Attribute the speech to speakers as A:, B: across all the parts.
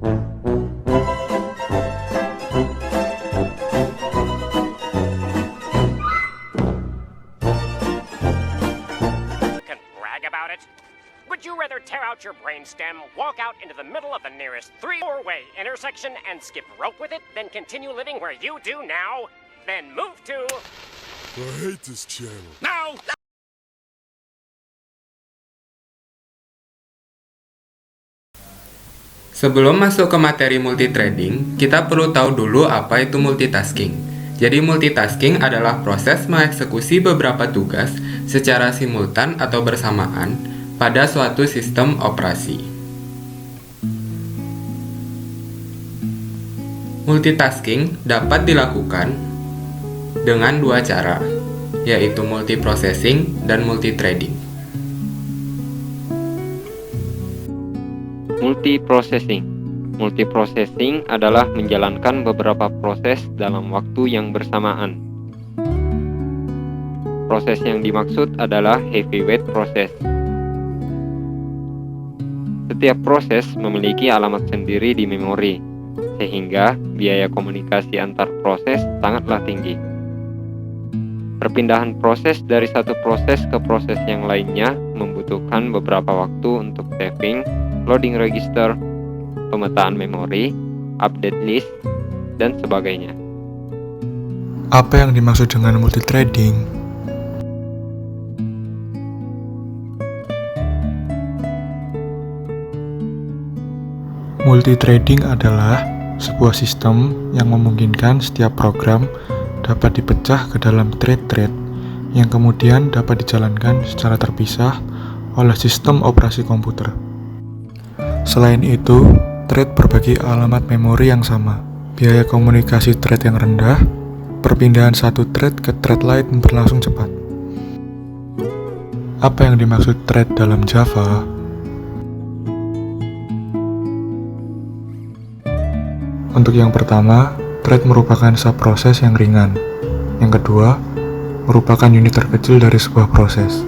A: Can brag about it? Would you rather tear out your brainstem, walk out into the middle of the nearest three-way intersection and skip rope with it, then continue living where you do now? Then move to...
B: I hate this channel.
A: No!
C: Sebelum masuk ke materi multithreading, kita perlu tahu dulu apa itu multitasking. Jadi multitasking adalah proses mengeksekusi beberapa tugas secara simultan atau bersamaan pada suatu sistem operasi. Multitasking dapat dilakukan dengan dua cara, yaitu multiprocessing dan multithreading.
D: Multiprocessing adalah menjalankan beberapa proses dalam waktu yang bersamaan. Proses yang dimaksud adalah heavyweight process. Setiap proses memiliki alamat sendiri di memori, sehingga biaya komunikasi antar proses sangatlah tinggi. Perpindahan proses dari satu proses ke proses yang lainnya membutuhkan beberapa waktu untuk saving, loading register, pemetaan memori, update list, dan sebagainya.
E: Apa yang dimaksud dengan multithreading? Multithreading adalah sebuah sistem yang memungkinkan setiap program dapat dipecah ke dalam thread-thread yang kemudian dapat dijalankan secara terpisah oleh sistem operasi komputer. Selain itu, thread berbagi alamat memori yang sama. Biaya komunikasi thread yang rendah, perpindahan satu thread ke thread lain berlangsung cepat. Apa yang dimaksud thread dalam Java? Untuk yang pertama, thread merupakan subproses yang ringan. Yang kedua, merupakan unit terkecil dari sebuah proses.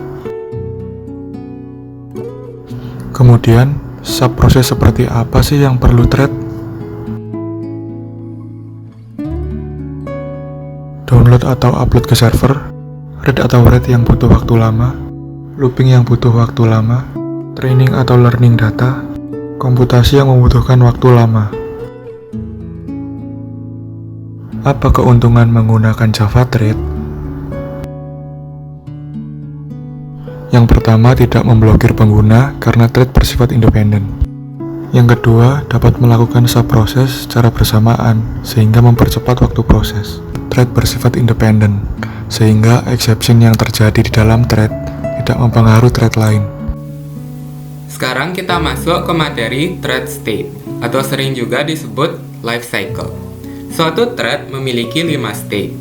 E: Kemudian, subproses seperti apa sih yang perlu thread? Download atau upload ke server, read atau write yang butuh waktu lama, looping yang butuh waktu lama, training atau learning data, komputasi yang membutuhkan waktu lama. Apa keuntungan menggunakan Java Thread? Yang pertama, tidak memblokir pengguna karena thread bersifat independen. Yang kedua, dapat melakukan subproses secara bersamaan sehingga mempercepat waktu proses. Thread bersifat independen, sehingga exception yang terjadi di dalam thread tidak mempengaruhi thread lain.
C: Sekarang kita masuk ke materi thread state, atau sering juga disebut life cycle. Suatu thread memiliki 5 state.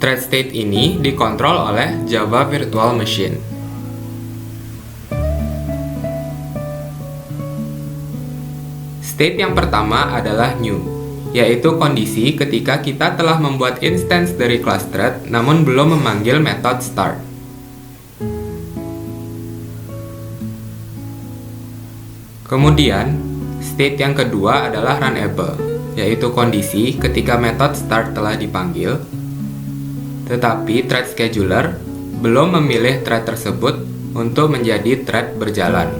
C: Thread state ini dikontrol oleh Java Virtual Machine. State yang pertama adalah new, yaitu kondisi ketika kita telah membuat instance dari class thread namun belum memanggil method start. Kemudian, state yang kedua adalah runnable, yaitu kondisi ketika method start telah dipanggil, tetapi thread scheduler belum memilih thread tersebut untuk menjadi thread berjalan.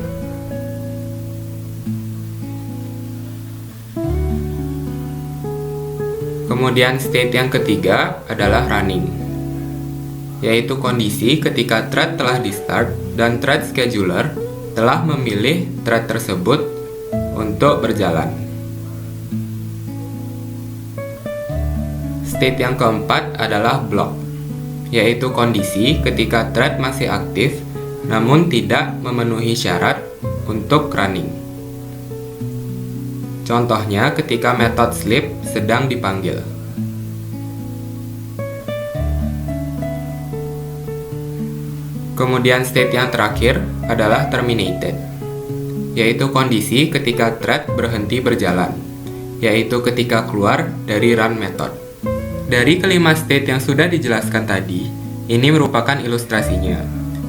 C: Kemudian state yang ketiga adalah running, yaitu kondisi ketika thread telah di-start dan thread scheduler telah memilih thread tersebut untuk berjalan. State yang keempat adalah block, yaitu kondisi ketika thread masih aktif namun tidak memenuhi syarat untuk running. Contohnya ketika method sleep sedang dipanggil. Kemudian state yang terakhir adalah terminated, yaitu kondisi ketika thread berhenti berjalan, yaitu ketika keluar dari run method. Dari kelima state yang sudah dijelaskan tadi, ini merupakan ilustrasinya.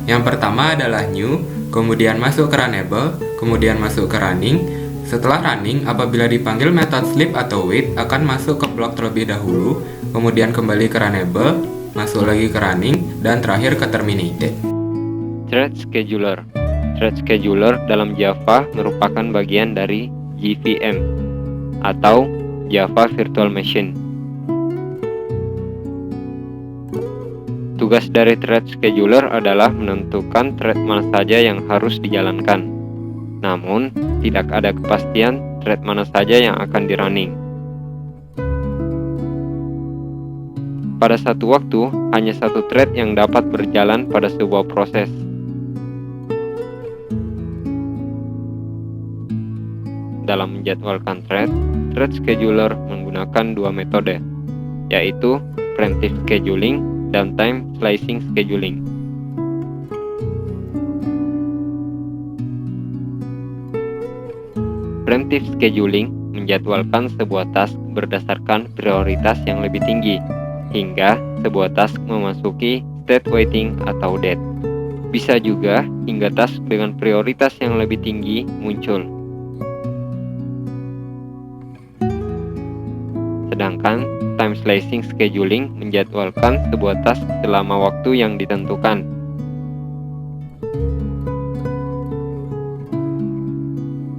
C: Yang pertama adalah new, kemudian masuk ke runnable, kemudian masuk ke running, Setelah running, apabila dipanggil metode sleep atau wait akan masuk ke blok terlebih dahulu, kemudian kembali ke runnable, masuk lagi ke running, dan terakhir ke terminated.
D: Thread Scheduler. Thread Scheduler dalam Java merupakan bagian dari JVM atau Java Virtual Machine. Tugas dari Thread Scheduler adalah menentukan thread mana saja yang harus dijalankan. Namun, tidak ada kepastian thread mana saja yang akan di-running. Pada satu waktu, hanya satu thread yang dapat berjalan pada sebuah proses. Dalam menjadwalkan thread scheduler menggunakan dua metode, yaitu preemptive scheduling dan time slicing scheduling. Preemptive scheduling menjadwalkan sebuah task berdasarkan prioritas yang lebih tinggi, hingga sebuah task memasuki state waiting atau dead. Bisa juga hingga task dengan prioritas yang lebih tinggi muncul. Sedangkan time slicing scheduling menjadwalkan sebuah task selama waktu yang ditentukan.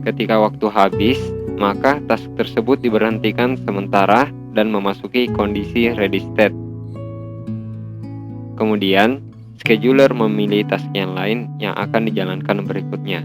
D: Ketika waktu habis, maka task tersebut diberhentikan sementara dan memasuki kondisi ready state. Kemudian, scheduler memilih task yang lain yang akan dijalankan berikutnya.